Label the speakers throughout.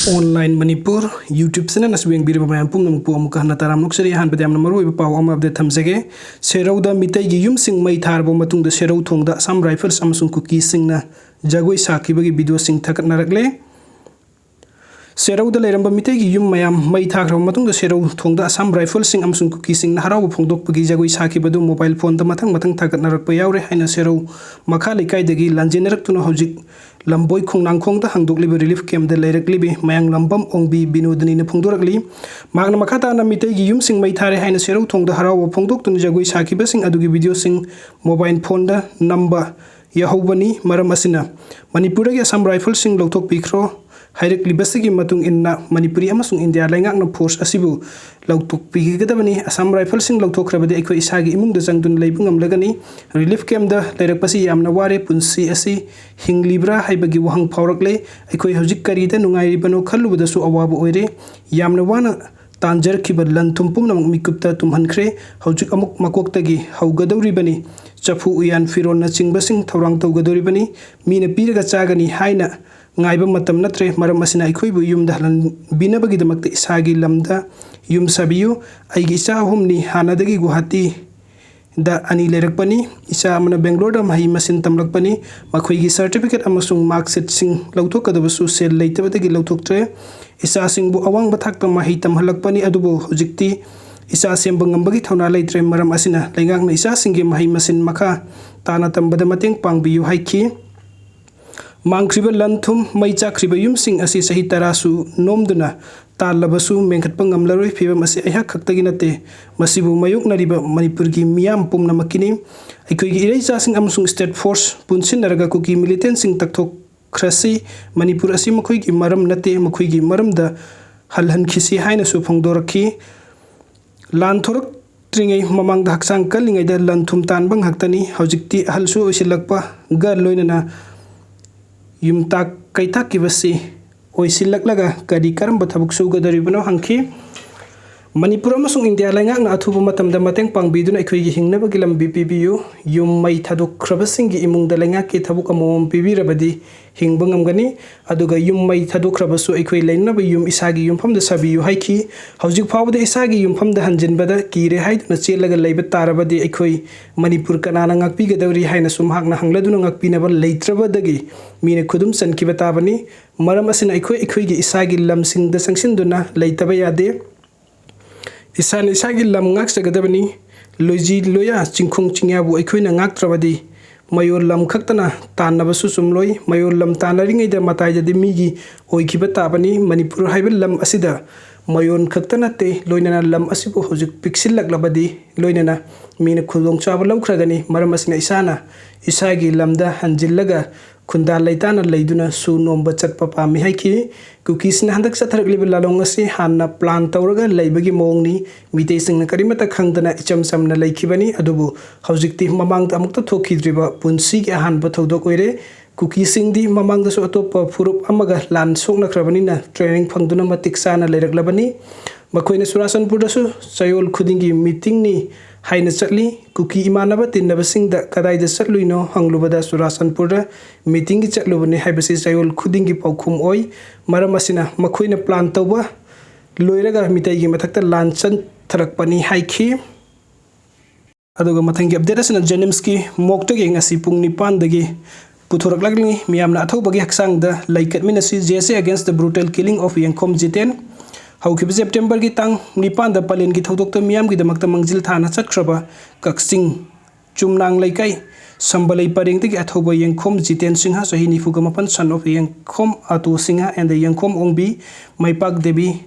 Speaker 1: Online Manipur YouTube channel na swing biri bamayam pum nam pu amuka na taram nuksari han badam na maru ibaw am update thamsege serau da mitai gi yum sing mai thar bo matung da serau thong da sam rifles amsung cookie sing na jagoi sakhi bagi video sing thakat narakle serau da leiramba mitai gi yum mayam mai thar ro matung da serau thong da sam rifles sing amsung cookie sing na haraw phongdok bagi jagoi sakhi badu mobile phone da mathang thakat narak pa yaure haina serau makha lekai dagi lanjenarak tuna hojik Lamboy khong nang khong da hangdok libi relief camp da leirak libi mayang lambam ongbi binodani na phongdorak li magna makhata na mitai gi yum sing mai thare haina serau thong da haraw phongdok tun jagoi sakhi ba sing adugi video sing mobile phone da number yahobani maram asina manipur gi assam rifle sing lokthok pikro Hairik libasigi matung inna Manipuri amasung India laingak na force asibu lautuk pigidabani Assam rifle sing lautuk rabadi ekoi isagi imung da jangdun leibungam lagani relief camp da lairak pasi yamna ware punsi asi hinglibra haibagi wahang paurakle ekoi hojik kari da nungai bano khallu da su awabu oire yamna wana tanjar kiba lan tumpum namuk mikupta tumhankre hojik amuk makoktagi haugadawri bani chafu uyan firon na chingbasing thorang tawgadawri bani mina piraga chagani haina ngaiba matam natre maram asina ikhoibu yum dahlan binabagi damakte isagi lamda yum sabiyu aigi isa humni hanadagi guhati da ani lerakpani isa amana Bangalore da mahi masin tamlakpani makhoigi certificate amasung marksheet sing lauthokadabasu sel leitabadagi lauthoktre isa singbu awang bathakta mahi tamhalakpani adubu hojikti isa semba ngambagi thauna leitre maram asina leingakna isa singge mahi masin makha tana tambada mateng pangbiyu haiki Mangkriba lanthum mai chakriba yumsing asi sahi tarasu nomduna talabasu mengkhatpa ngamlaroi phibam asi aiha khaktagi nate masibu mayuk nariba Manipur gi miyam pumna makini aikoi gi irei chasing amsung state force punsin naraga ku gi militant sing takthok khrasi Manipur asi makhoi gi maram nate makhoi gi maram da halhan khisi haina su phongdorakhi lan thorak tringai mamang da haksang kalingai da lanthum tanbang haktani hojikti halsu osilakpa gar loinana Yumtak kaitak kibasi oisilak laga kadi karam bathabuk suga dari bano hangki Manipur amasung India laingak na athubu matam da mateng pangbiduna ikhoi gi hingnaba gilam BPBU yum mai thaduk khrabasing gi imung da laingak ki thabuk amom PB rabadi hingbangam gani aduga yum mai thaduk khrabasu ikhoi lainaba yum isagi yum pham da sabiyu haiki hojik phawda isagi yum pham da hanjin bada kire haiduna chelaga leiba tarabadi ikhoi Manipur kanana ngakpi gadawri haina sumhakna hangladuna ngakpi naba leitrabadagi mina khudum sankiba tabani maram asina ikhoi gi isagi lamsing da sangsinduna leitaba yade Isan isagi lam ngak sagadabani loji loya chingkhung chingyabu aikhoina ngak trabadi mayor lam khaktana tannabasu sumloi mayor lam tanaringai da matai jadi migi oikiba tabani Manipur haibil lam asida mayon khaktana te loinana lam asibu hojik piksilak labadi loinana mina khudong chaba lawkhragani maram asina isana isagi lamda hanjillaga Kunda laitana laiduna su nomba chatpa pami haiki cookies na handak sa tharak libil lalong asi hanna plan tawraga laibagi mongni mitei singna karimata khangdana icham samna laikibani adubu hojikti mamang ta amukta thokidriba punsi gi ahan ba thodok oire cookies singdi mamang da so atopa furup amaga lan sokna khrabani na training phangduna matik sana leiraklabani makoina Surasanpur da su sayol khudingi meeting ni haina chatli kuki imanaba tinnaba singda kadai da chatluino hanglubada Surasanpur da meeting gi chatlubani haibasi sayol khudingi paukhum oi maram asina makoina plan tawba loiraga mitai gi mathakta lanchan tharakpani haiki aduga mathangi update asina Janimski mokta gi ngasi pung 9 dagi puthoraklagni miyamna athobagi haksang da laikatminasi JSA against the brutal killing of Yangkhom Jiten Haukiba September gi tang 9 da palen gi thodokta miyam gi damakta mangjil thana chatkraba Kaksing Chumnang laikai Sambalai pareng tagi athoba Yangkhom Jiten Singha sahi nifugamapan son of Yangkhom Atu Singha and the Yangkhom Ongbi Maipak Devi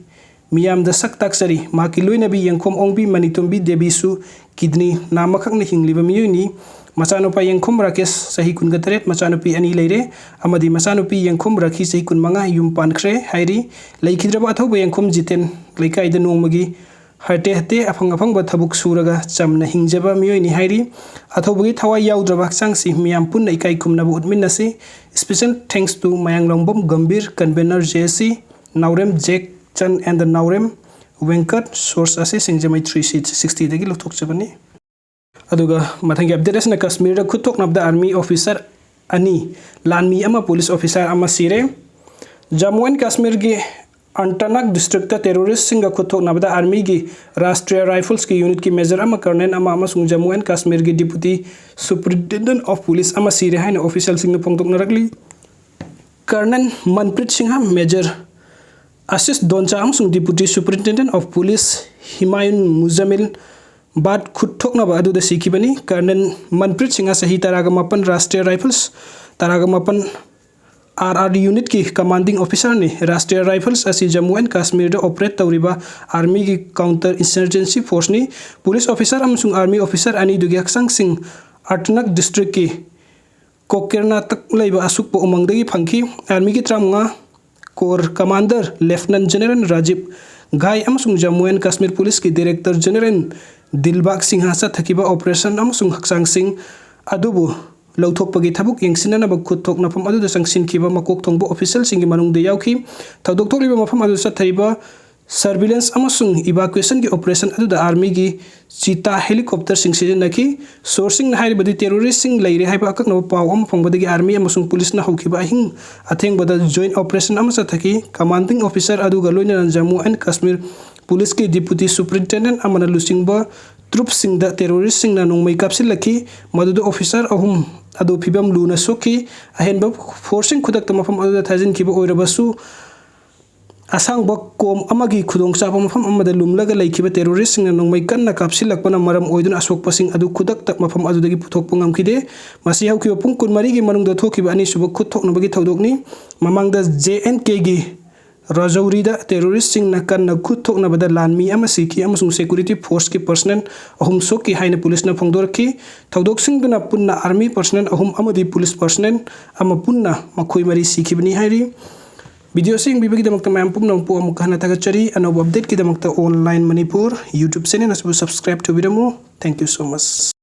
Speaker 1: miyam da sak taksari maki loina bi Yangkhom Ongbi Manitumbi Devi su kidney namakhakna hingliba miyuni Masanupa Yangkhom Rakesh sahi 13 masanupi ani leire amadi masanupi Yangkhom Rakhi sahi 15 yum pankre hairi laikhidraba athoba Yangkhom Jiten laikai da nongmagi harte hate afang ba thabuk suraga chamna hingjaba miyoni hairi athobagi thawai yaudraba sangsi miyam punna ikai khumnabu utminnasi special thanks to Mayang Longbom Gambir convener JC Naurem Jack Chan and the Naurem Venkat source ase singjamai 360 dagi lothokchabani aduga mathangi update asna Kashmir da khutok nabda army officer ani lanmi ama police officer ama sire Jammu and Kashmir gi Anantnag district terrorist सिंह खुथोकनाबदा army की Rashtriya Rifles की unit की major colonel Jammu and Kashmir की deputy superintendent of police सीरे है official सिंह फोंदोकनरकली colonel Manpreet Singh major Ashish Dhonchak deputy superintendent of police Humayun Muzammil बाद खुथोकनाबा सीखीबनी कर्नल मनप्रीत सिंह सही 13 राष्ट्रीय राइफल्स 13 RR यूनिट की कमांडिंग ऑफिसर ने Rashtriya Rifles Jammu and Kashmir operate तौरीबा आर्मी की काउंटर इंसर्जेंसी फोर्स ने पुलिस ऑफिसर आर्मी ऑफिसर अनीदुगी हक्सांग अंतनाग डिस्ट्रिक्ट की कोकेरना तक लेबा असुक उमंगदगी फंखी आर्मी की 35 corps commander lieutenant general Rajiv Ghai Jammu and Kashmir police की डायरेक्टर जनरल दिलबाग सिंह चथकिबा ऑपरेशन हक्सांग सिंह अदुबु लौथोकपगी थबुक यंगसिननब खुथोकनाफम अदुदा संगसिनखिबा मकोक थोंबो ऑफिशियल सिंगी मनुंगदे यावखि थौदोक थोकलिबा मफम अदु चथरिबा सर्विलेंस इवाक्युएशन की ऑपरेशन अदुदा आर्मी की चीता हेलीकॉप्टर सिजनखी सोर्सिंग हाइबदी टेरोरिस्ट सिंग लेरे हाइबा अककनब पाव अम फंगबदगी आर्मी पुलिस ना हौखिबा अहिंग अथेंगबदा जॉइंट ऑपरेशन अम चथखि कमांडिंग ऑफिसर अदुगा लोइना जम्मू एंड काश्मीर पुलिस की डिप्यूटी सुप्रिंटेंडेंट अमना लुसिंगबा ट्रुप सिंग द टेरोरिस्ट सिंग ना नोंगमै कापसिलखि मदुद ऑफिसर अहुम अदु फिबम लूना सोखि अहेनब फोर्सिंग खुदक मफम अदुदा थाजिनखिबा ओइरबसु असांग कोम अमगी खुदोंचाब मफम अमदा लुमलगा लेखिबा टेरोरिस्ट सिंग नोंगमै कन्ना कापसिलकपना मरम ओइदुना असोकपसिंग अदु खुदक मफम अदुदगी पुथोकप ngamkhide मसी हौखिबा पुंग 12 की मनुंगदा थोखिबा अनि सुब खुथोकनबगी थौदोकनि ममांगदा JNK की राजौरीदा टेरोरिस्ट सिंग कन्ना खुथोकनबदा लानमी सीखी सिक्योरिटी फोर्स की पर्सनल अहुम सोकी हाइन पुलिस फोंदोरखी थौदोकसिंगदुना पुन्ना आर्मी पर्सनल अहुम अमदी पुलिस पर्सनल पुन्ना मखोई मरी सीखीबनी हाइरी वीडियो से यंगबिबगीदमक्ता मैम पुनमपु अमुक हना थागतचरी अनौब अपडेट की online Manipur YouTube channel subscribe तौबिरमु थैंक यू सो मच।